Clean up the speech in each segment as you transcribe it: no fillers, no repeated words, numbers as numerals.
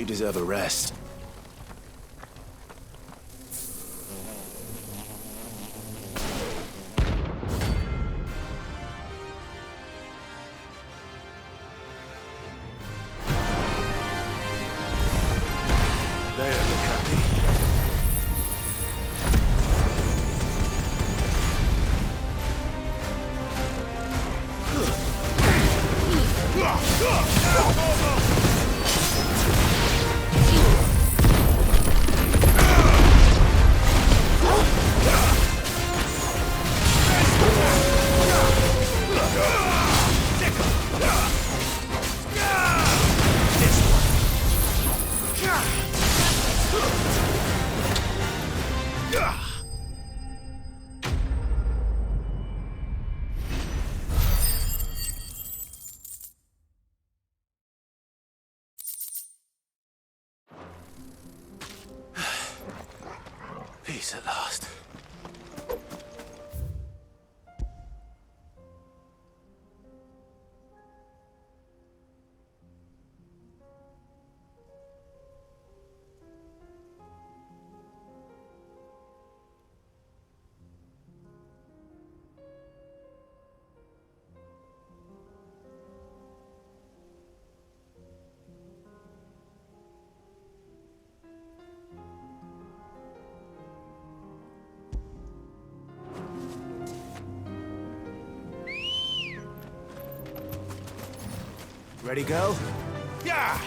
You deserve a rest. They don't look happy. Peace at last. Ready, go? Yeah!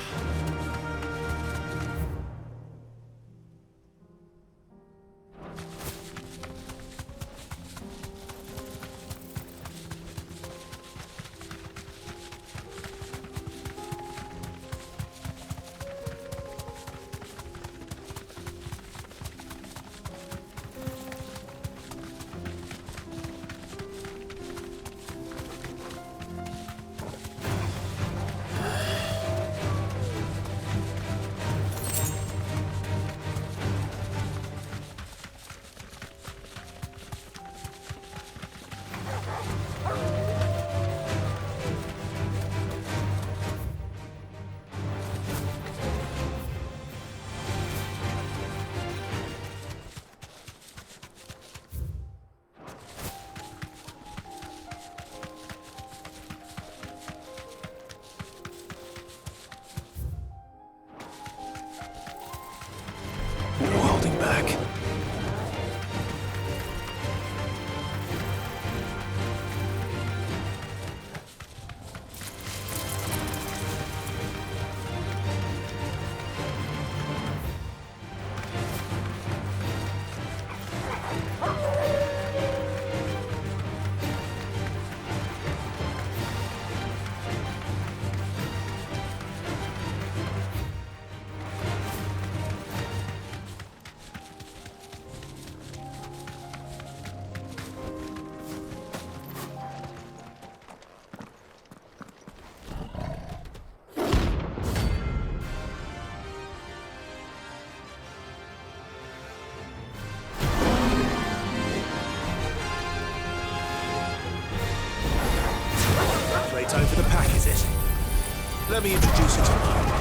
No holding back. Time for the pack, is it? Let me introduce you to mine.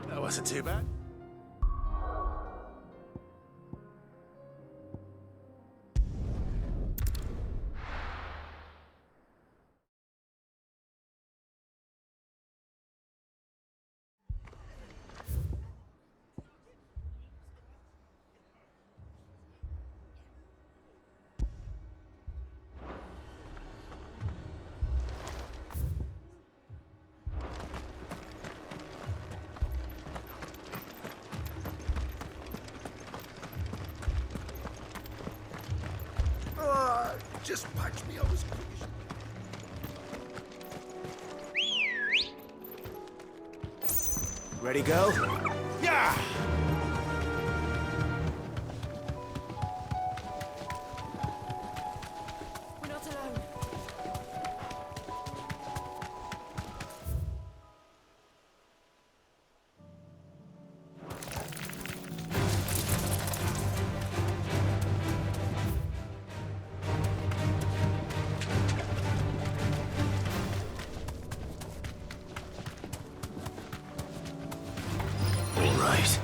That wasn't too bad. Just patch me up as quick as... Ready, go? Yeah! We're not alone. All right.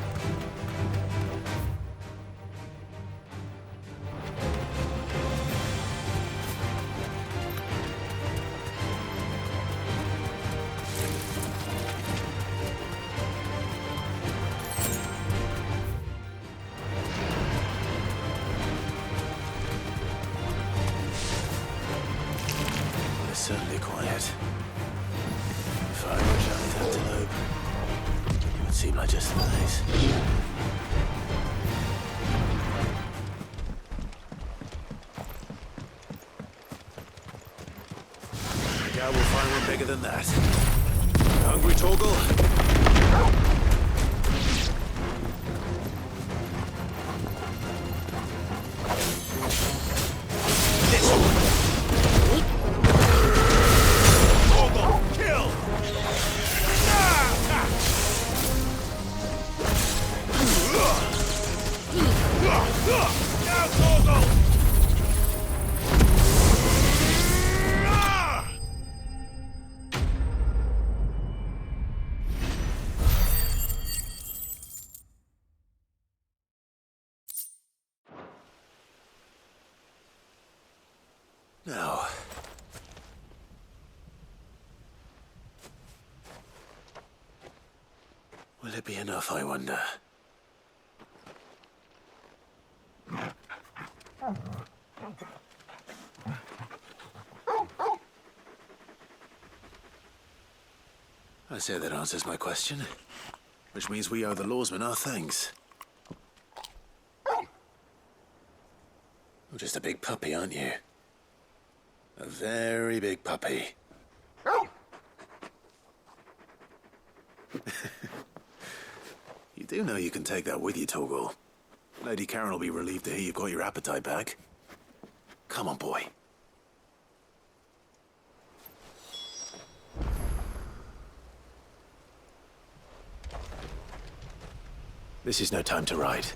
It's certainly quiet. If I were a giant antelope, it would seem like just the place. I doubt we'll find one bigger than that. Hungry, Torgal? This one! Torgal, kill! Now, Torgal! Now, will it be enough, I wonder? I say that answers my question, which means we owe the lawsmen our thanks. You're just a big puppy, aren't you? A very big puppy. You do know you can take that with you, Torgal. Lady Karen will be relieved to hear you've got your appetite back. Come on, boy. This is no time to ride.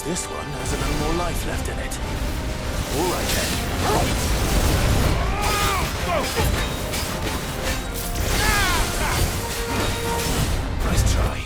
This one has a little more life left in it. All right then. Nice try.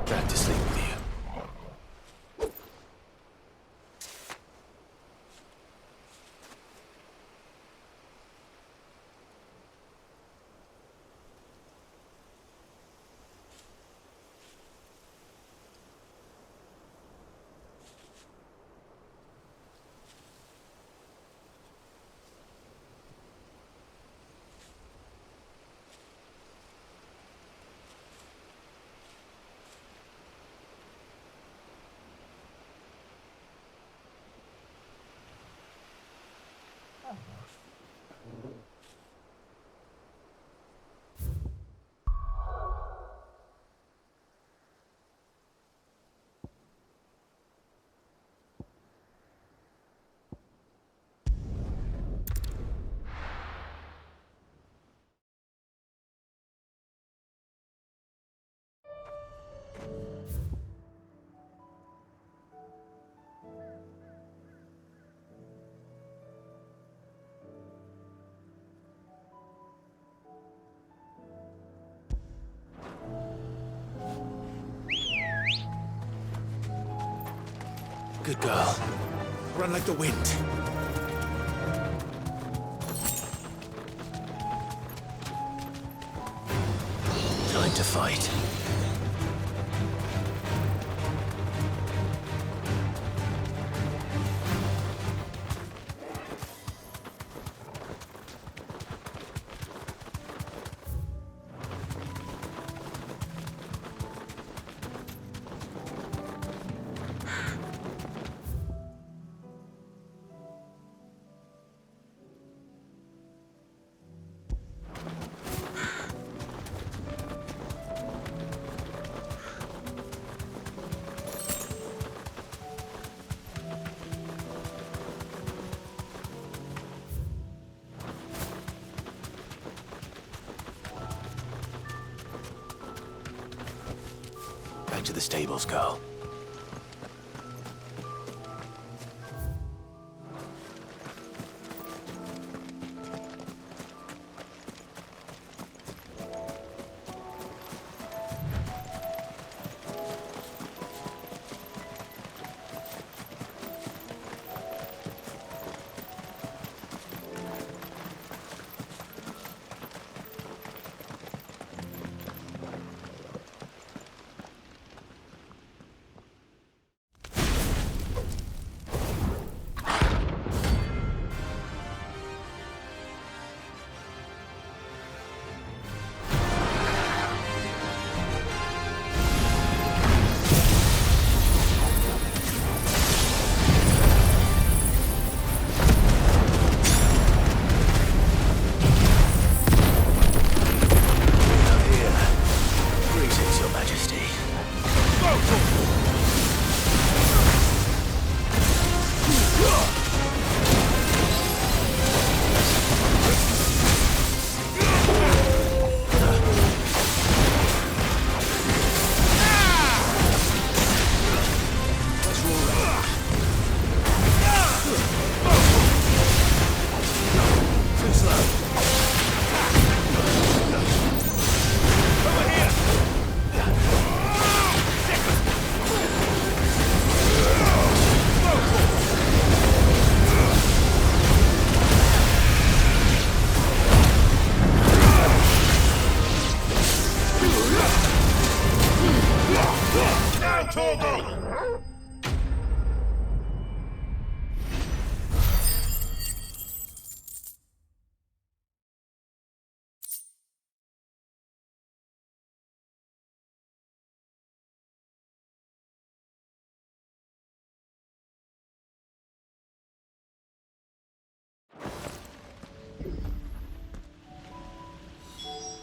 Back to sleep with you. Good girl. Run like the wind. Time to fight. to the stables, Carl.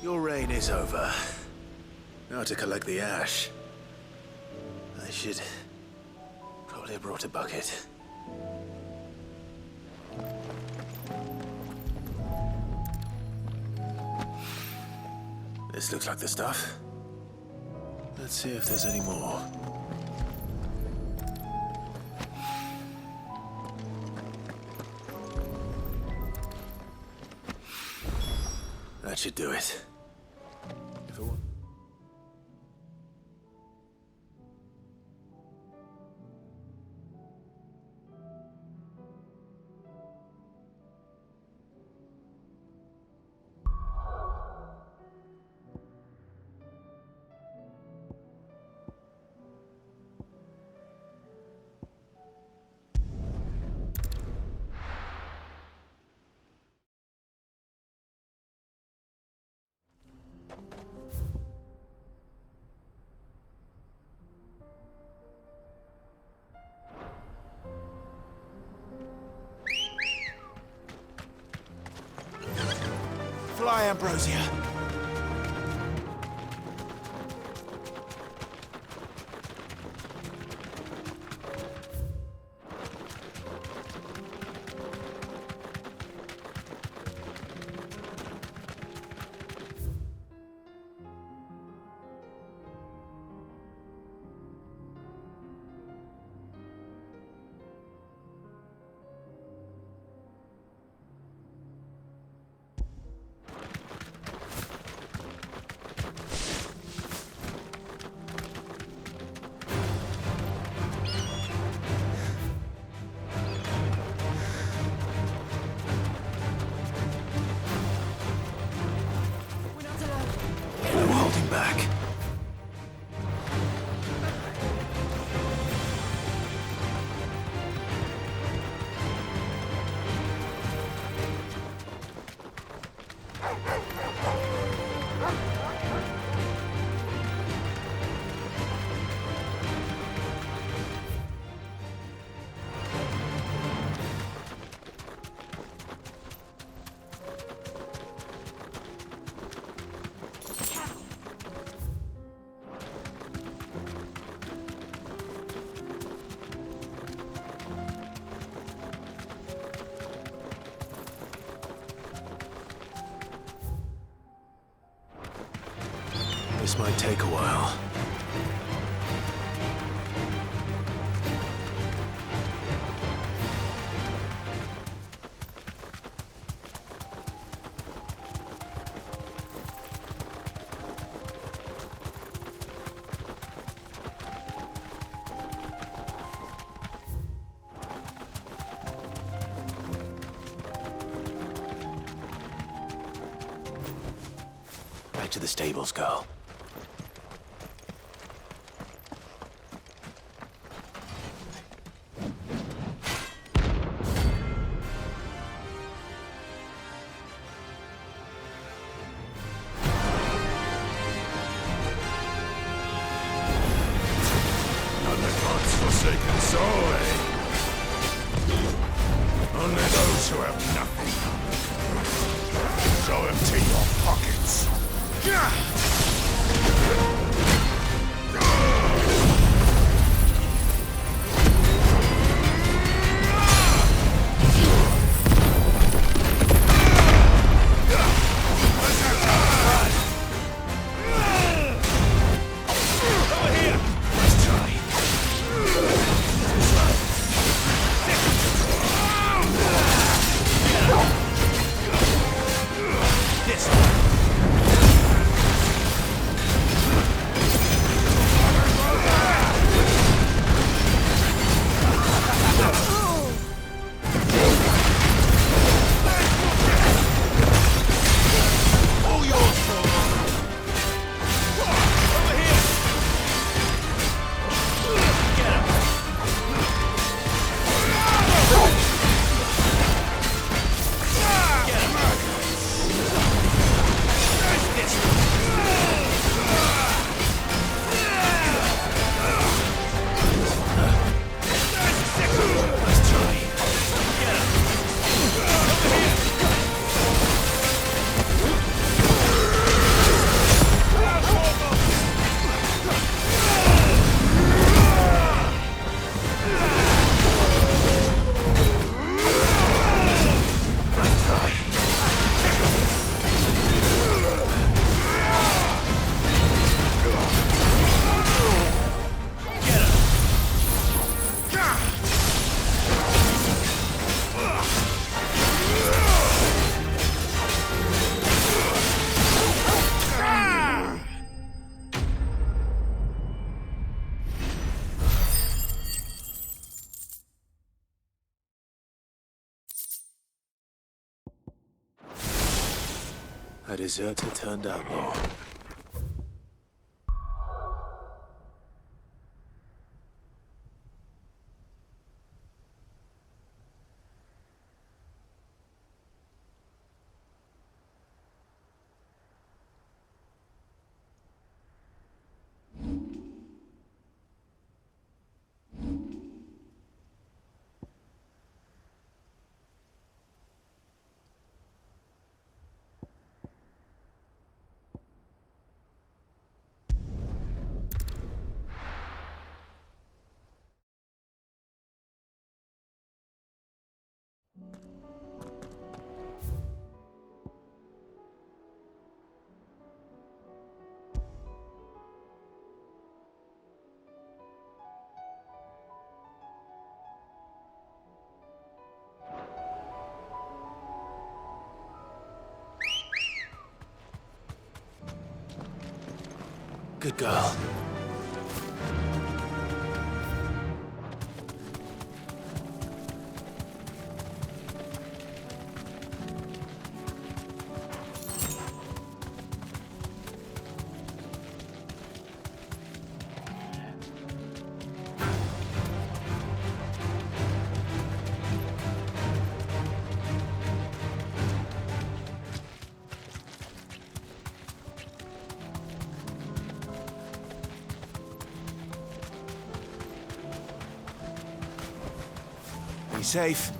Your reign is over. Now to collect the ash. I should probably have brought a bucket. This looks like the stuff. Let's see if there's any more. That should do it. If it were... Fly, Ambrosia. Back. This might take a while. to the stables, girl. Not the God's forsaken soul, eh? Only those who have nothing. So empty your pockets. A deserter turned outlaw. Good girl. Be safe.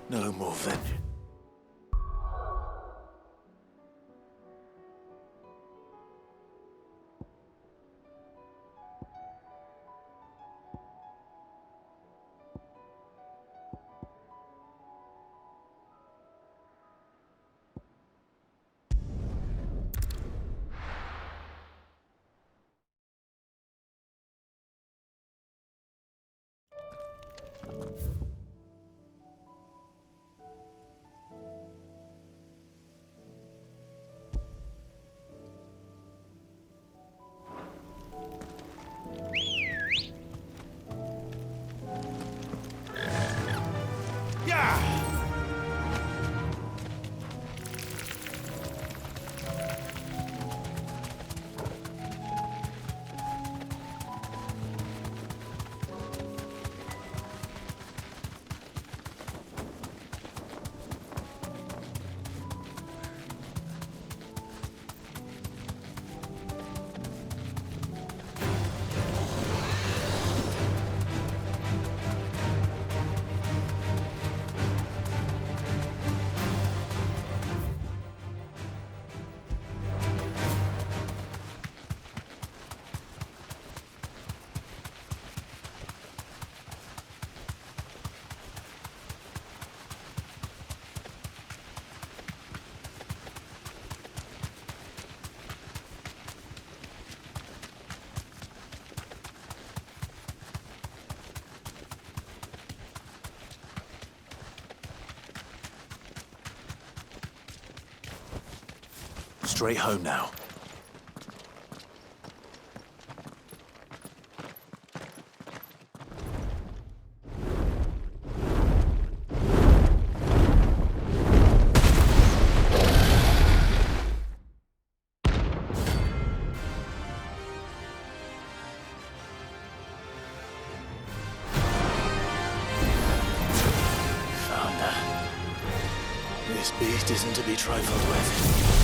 No more vengeance. Straight home now. Found her. This beast isn't to be trifled with.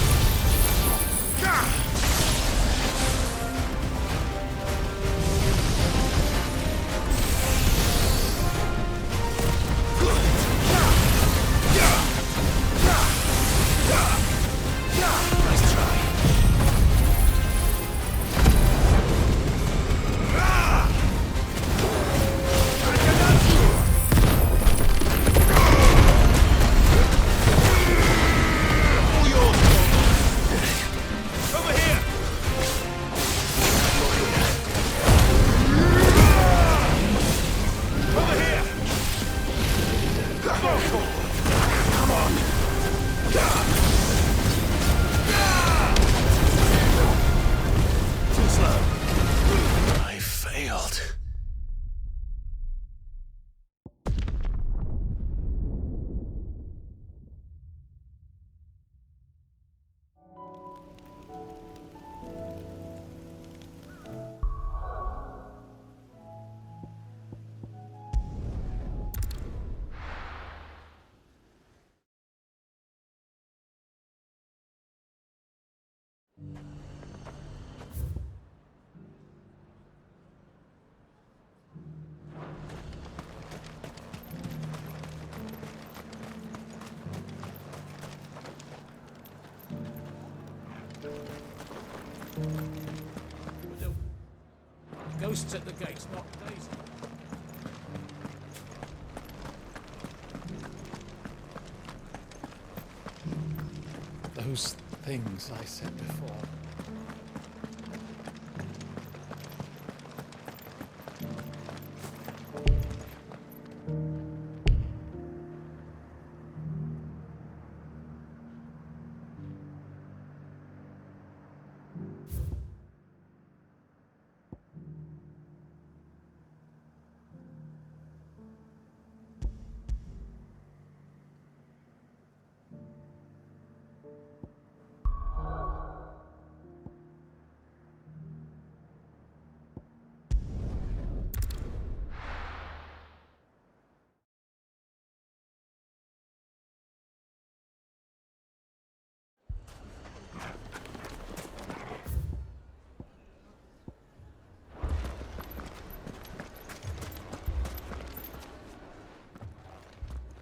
Ghosts at the gates, not Daisy. those things I said before.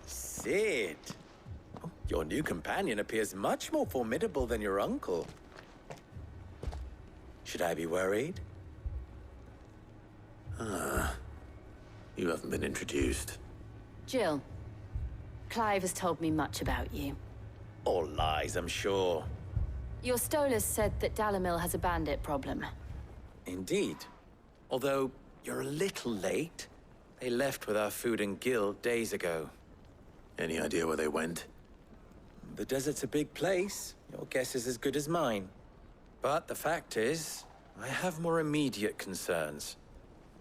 Sid! Oh, your new companion appears much more formidable than your uncle. Should I be worried? You haven't been introduced. Jill, Clive has told me much about you. All lies, I'm sure. Your Stolas said that Dalamil has a bandit problem. Indeed. Although, you're a little late. They left with our food and guild days ago. Any idea where they went? The desert's a big place. Your guess is as good as mine. But the fact is, I have more immediate concerns.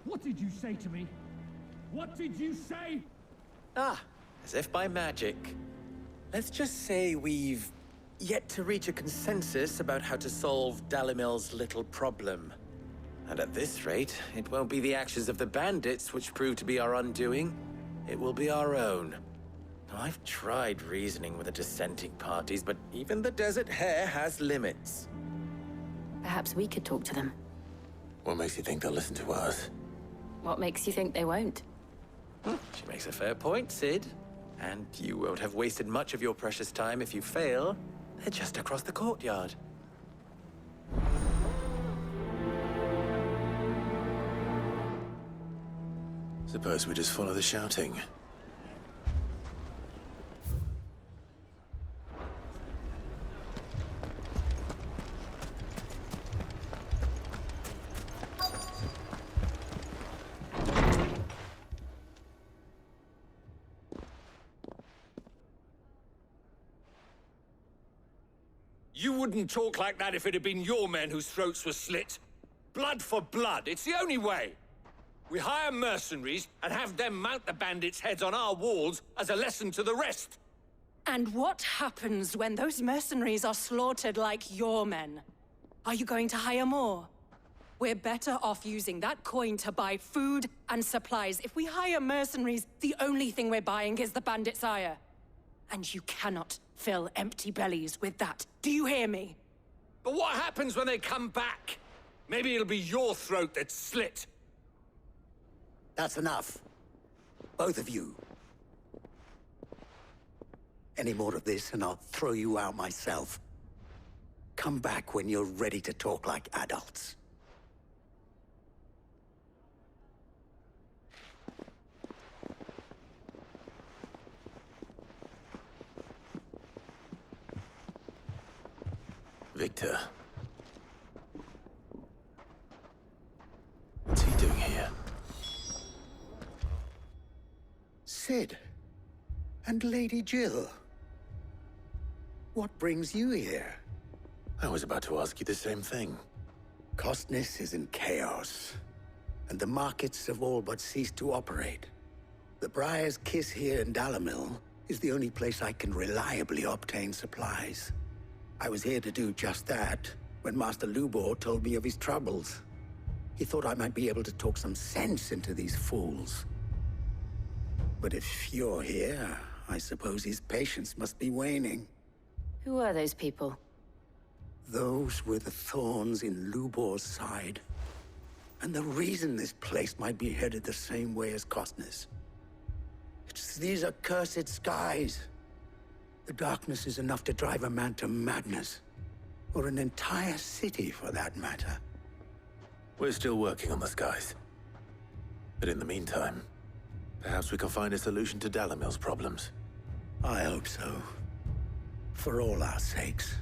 What did you say to me? What did you say? Ah, as if by magic. Let's just say we've yet to reach a consensus about how to solve Dalimil's little problem. And at this rate, it won't be the actions of the bandits which prove to be our undoing. It will be our own. I've tried reasoning with the dissenting parties, but even the Desert Hare has limits. Perhaps we could talk to them. What makes you think they'll listen to us? What makes you think they won't? She makes a fair point, Sid. And you won't have wasted much of your precious time if you fail. They're just across the courtyard. Suppose we just follow the shouting. You wouldn't talk like that if it had been your men whose throats were slit. Blood for blood, it's the only way. We hire mercenaries and have them mount the bandits' heads on our walls as a lesson to the rest. And what happens when those mercenaries are slaughtered like your men? Are you going to hire more? We're better off using that coin to buy food and supplies. If we hire mercenaries, the only thing we're buying is the bandits' ire. And you cannot fill empty bellies with that. Do you hear me? But what happens when they come back? Maybe it'll be your throat that's slit. That's enough. Both of you. Any more of this and I'll throw you out myself. Come back when you're ready to talk like adults. Victor. What's he doing here? Sid. And Lady Jill. What brings you here? I was about to ask you the same thing. Costness is in chaos, and the markets have all but ceased to operate. The Briar's Kiss here in Dalamil is the only place I can reliably obtain supplies. I was here to do just that when Master Lubor told me of his troubles. He thought I might be able to talk some sense into these fools. But if you're here, I suppose his patience must be waning. Who are those people? Those were the thorns in Lubor's side. And the reason this place might be headed the same way as Costness. It's these accursed skies. The darkness is enough to drive a man to madness. Or an entire city, for that matter. We're still working on the skies. But in the meantime, perhaps we can find a solution to Dalamil's problems. I hope so. For all our sakes.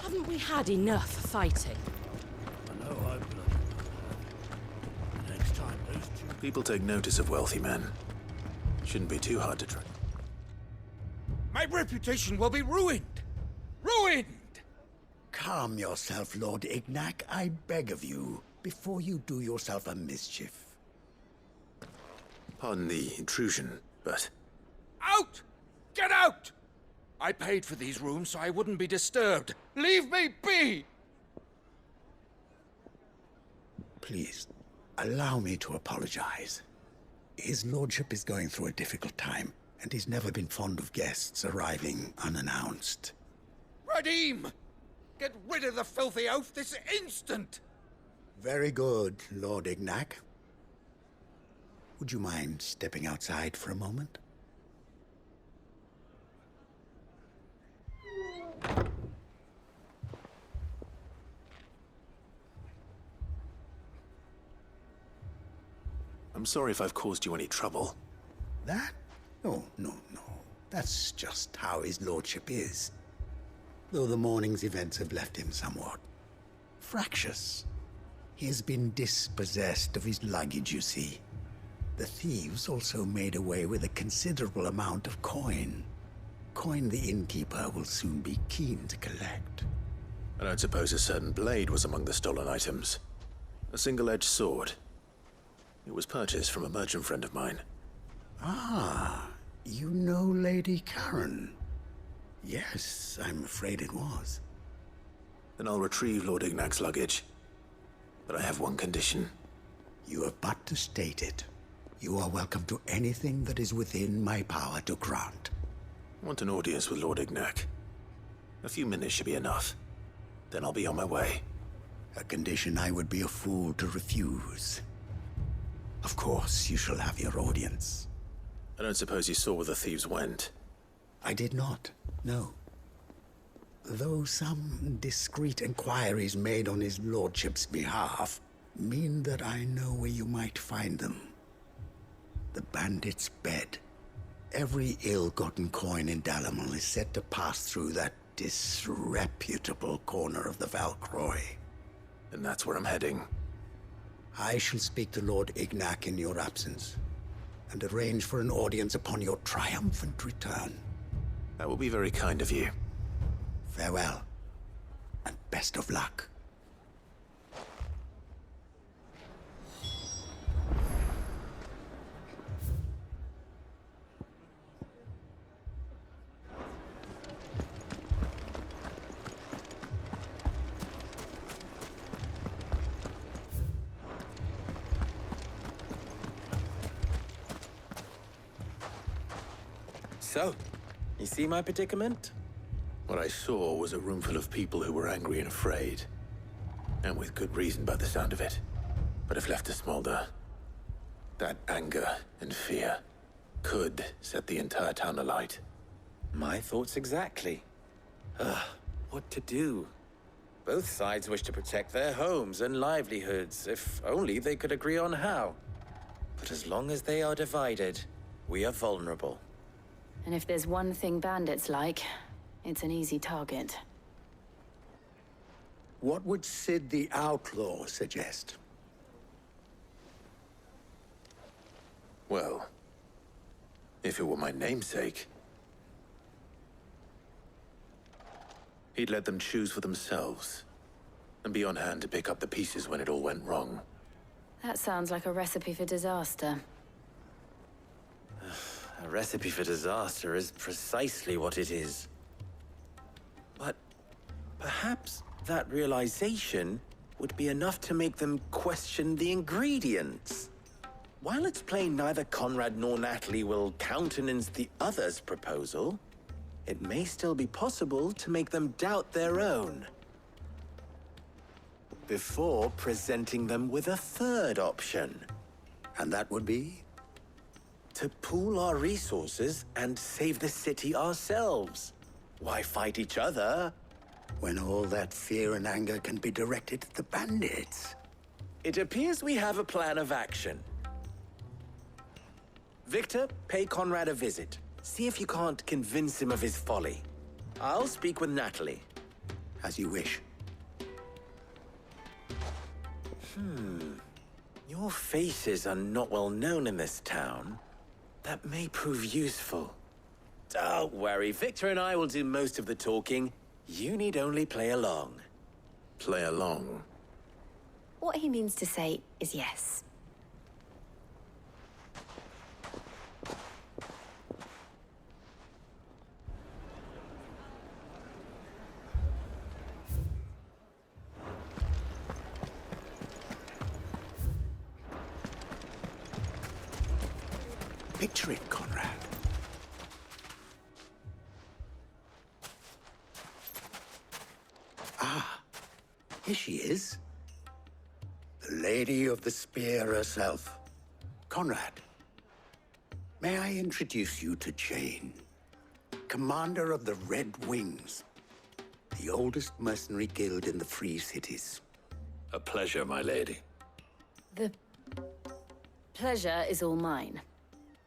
Haven't we had enough fighting? I know I'm bloody. Next time those two... People take notice of wealthy men. Shouldn't be too hard to track. My reputation will be ruined! Ruined! Calm yourself, Lord Ignac, I beg of you, before you do yourself a mischief. Pardon the intrusion, but Out! Get out! I paid for these rooms so I wouldn't be disturbed. Leave me be! Please, allow me to apologize. His lordship is going through a difficult time, and he's never been fond of guests arriving unannounced. Radim! Get rid of the filthy oaf this instant! Very good, Lord Ignac. Would you mind stepping outside for a moment? I'm sorry if I've caused you any trouble. That? Oh, no. That's just how his lordship is. Though the morning's events have left him somewhat fractious. He has been dispossessed of his luggage, you see. The thieves also made away with a considerable amount of coin. Coin the innkeeper will soon be keen to collect. I don't suppose a certain blade was among the stolen items. A single-edged sword. It was purchased from a merchant friend of mine. Ah, you know Lady Karen. Yes, I'm afraid it was. Then I'll retrieve Lord Ignac's luggage. But I have one condition. You have but to state it. You are welcome to anything that is within my power to grant. I want an audience with Lord Ignac. A few minutes should be enough. Then I'll be on my way. A condition I would be a fool to refuse. Of course, you shall have your audience. I don't suppose you saw where the thieves went. I did not, no. Though some discreet inquiries made on his lordship's behalf mean that I know where you might find them. The bandit's bed. Every ill-gotten coin in Dalimil is said to pass through that disreputable corner of the Valcroy. And that's where I'm heading. I shall speak to Lord Ignac in your absence, and arrange for an audience upon your triumphant return. That will be very kind of you. Farewell, and best of luck. So, you see my predicament? What I saw was a room full of people who were angry and afraid. And with good reason by the sound of it. But if left to smolder, that anger and fear could set the entire town alight. My thoughts exactly. What to do? Both sides wish to protect their homes and livelihoods, if only they could agree on how. But as long as they are divided, we are vulnerable. And if there's one thing bandits like, it's an easy target. What would Sid the Outlaw suggest? Well, if it were my namesake, he'd let them choose for themselves and be on hand to pick up the pieces when it all went wrong. That sounds like a recipe for disaster. A recipe for disaster is precisely what it is. But perhaps that realization would be enough to make them question the ingredients. While it's plain neither Conrad nor Natalie will countenance the other's proposal, it may still be possible to make them doubt their own. Before presenting them with a third option. And that would be? To pool our resources and save the city ourselves. Why fight each other? When all that fear and anger can be directed at the bandits. It appears we have a plan of action. Victor, pay Conrad a visit. See if you can't convince him of his folly. I'll speak with Natalie. As you wish. Your faces are not well known in this town. That may prove useful. Don't worry, Victor and I will do most of the talking. You need only play along. Play along. What he means to say is yes. Picture it, Conrad. Ah, here she is. The Lady of the Spear herself. Conrad, may I introduce you to Jane, commander of the Red Wings, the oldest mercenary guild in the Free Cities. A pleasure, my lady. The pleasure is all mine.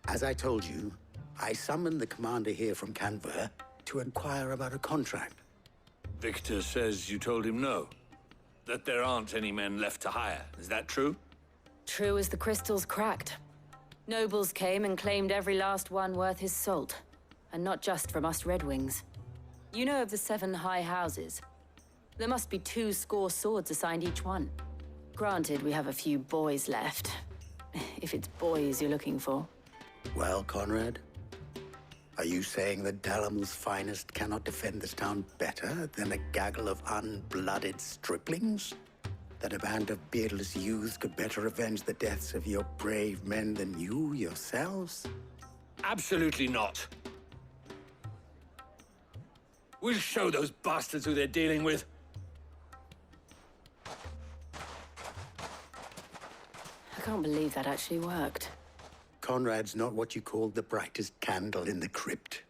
As I told you, I summoned the commander here from Canver to inquire about a contract. Victor says you told him no. That there aren't any men left to hire. Is that true? True as the crystals cracked. Nobles came and claimed every last one worth his salt. And not just from us Red Wings. You know of the 7 high houses. There must be 2 swords assigned each one. Granted, we have a few boys left. If it's boys you're looking for. Well, Conrad, are you saying that Dalamil's finest cannot defend this town better than a gaggle of unblooded striplings? That a band of beardless youths could better avenge the deaths of your brave men than you yourselves? Absolutely not. We'll show those bastards who they're dealing with. I can't believe that actually worked. Conrad's not what you called the brightest candle in the crypt.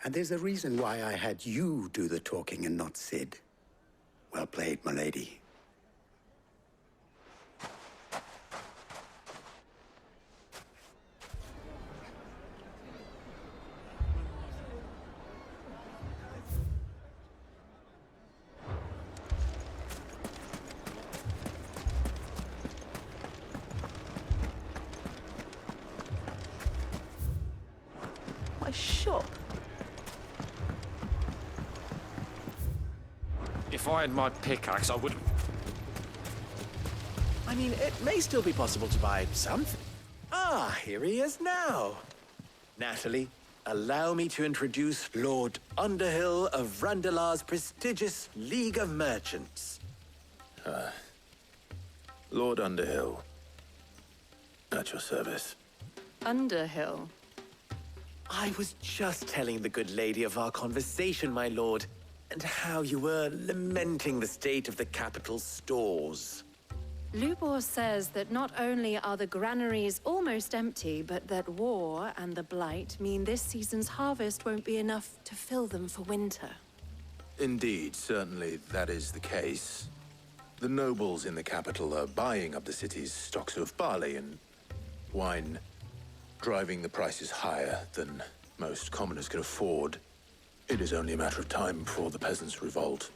And there's a reason why I had you do the talking and not Sid. Well played, my lady. My shop. If I had my pickaxe, I would... I mean, it may still be possible to buy something. Ah, here he is now. Natalie, allow me to introduce Lord Underhill of Randalar's prestigious League of Merchants. Lord Underhill. At your service. Underhill. I was just telling the good lady of our conversation, my lord, and how you were lamenting the state of the capital's stores. Lubor says that not only are the granaries almost empty, but that war and the Blight mean this season's harvest won't be enough to fill them for winter. Indeed, certainly that is the case. The nobles in the capital are buying up the city's stocks of barley and wine, driving the prices higher than most commoners can afford. It is only a matter of time before the peasants revolt.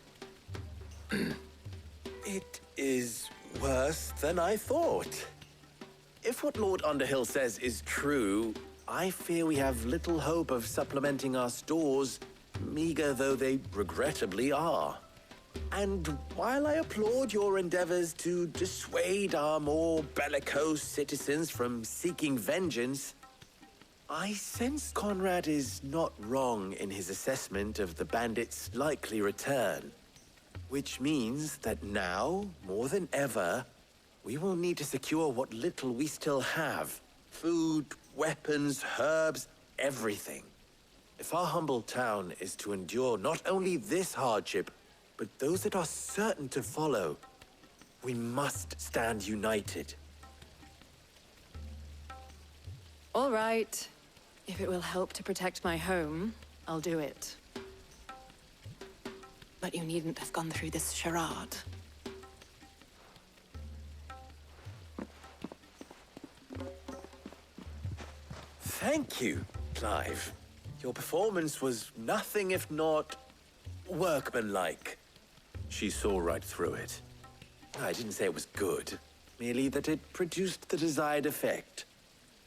It is worse than I thought. If what Lord Underhill says is true, I fear we have little hope of supplementing our stores, meager though they regrettably are. And while I applaud your endeavors to dissuade our more bellicose citizens from seeking vengeance, I sense Conrad is not wrong in his assessment of the bandits' likely return. Which means that now, more than ever, we will need to secure what little we still have. Food, weapons, herbs, everything. If our humble town is to endure not only this hardship, but those that are certain to follow, we must stand united. All right. If it will help to protect my home, I'll do it. But you needn't have gone through this charade. Thank you, Clive. Your performance was nothing if not workmanlike. She saw right through it. I didn't say it was good, merely that it produced the desired effect.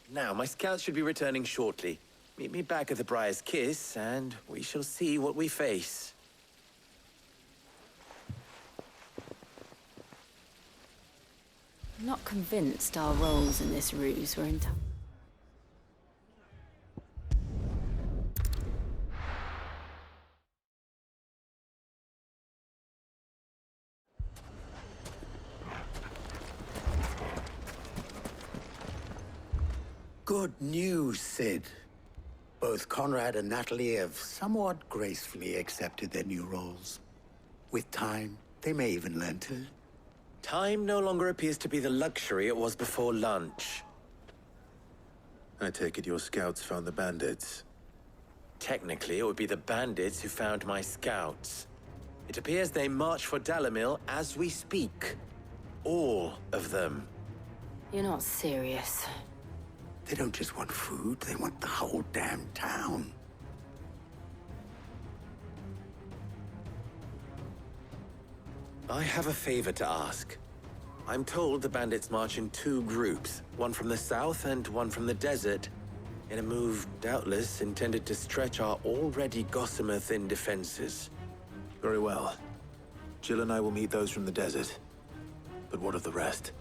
Now, my scouts should be returning shortly. Meet me back at the Briar's Kiss, and we shall see what we face. I'm not convinced our roles in this ruse were entirely. Good news, Sid. Both Conrad and Natalie have somewhat gracefully accepted their new roles. With time, they may even learn to. Time no longer appears to be the luxury it was before lunch. I take it your scouts found the bandits. Technically, it would be the bandits who found my scouts. It appears they march for Dalimil as we speak. All of them. You're not serious. They don't just want food, they want the whole damn town. I have a favor to ask. I'm told the bandits march in two groups, one from the south and one from the desert, in a move doubtless intended to stretch our already gossamer-thin defenses. Very well. Jill and I will meet those from the desert. But what of the rest?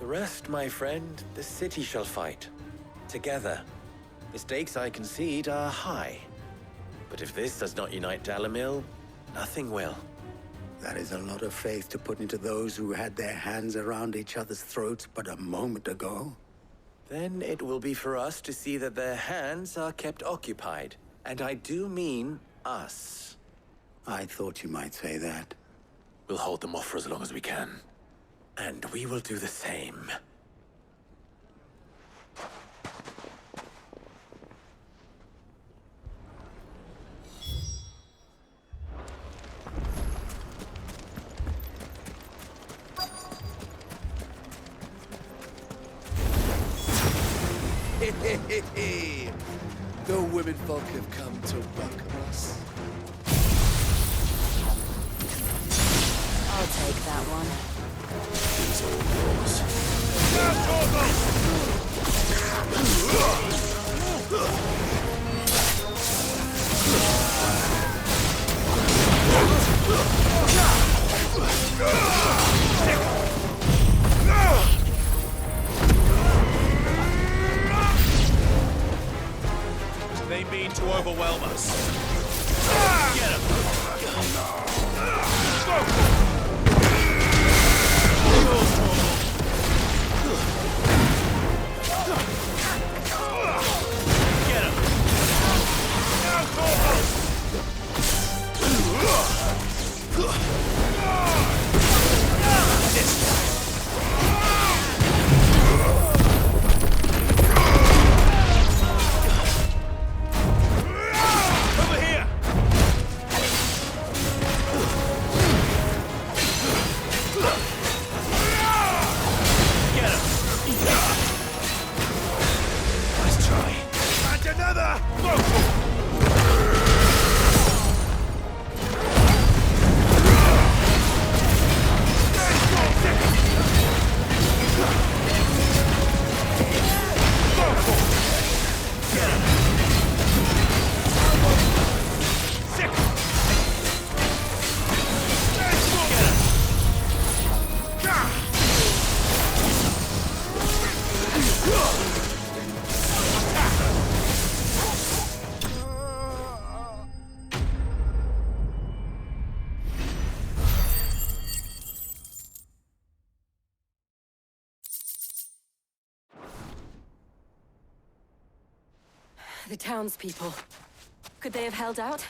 The rest, my friend, the city shall fight. Together. The stakes, I concede, are high. But if this does not unite Dalimil, nothing will. That is a lot of faith to put into those who had their hands around each other's throats but a moment ago. Then it will be for us to see that their hands are kept occupied. And I do mean us. I thought you might say that. We'll hold them off for as long as we can. And we will do the same. The women folk have come to welcome us. I'll take that one. It's all yours. They mean to overwhelm us. Get him! Get him! Over here! Get him! Nice try. And another! The townspeople. Could they have held out?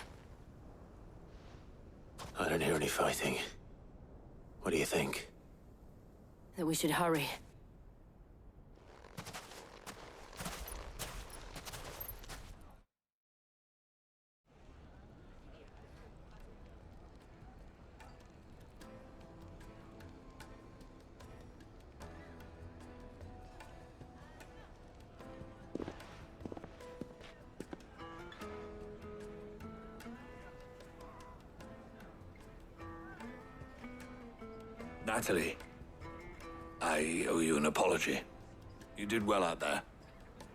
I don't hear any fighting. What do you think? That we should hurry. Natalie, I owe you an apology. You did well out there.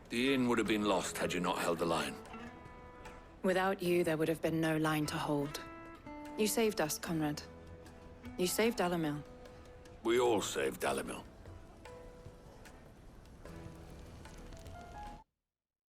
The inn would have been lost had you not held the line. Without you, there would have been no line to hold. You saved us, Conrad. You saved Dalamil. We all saved Dalimil.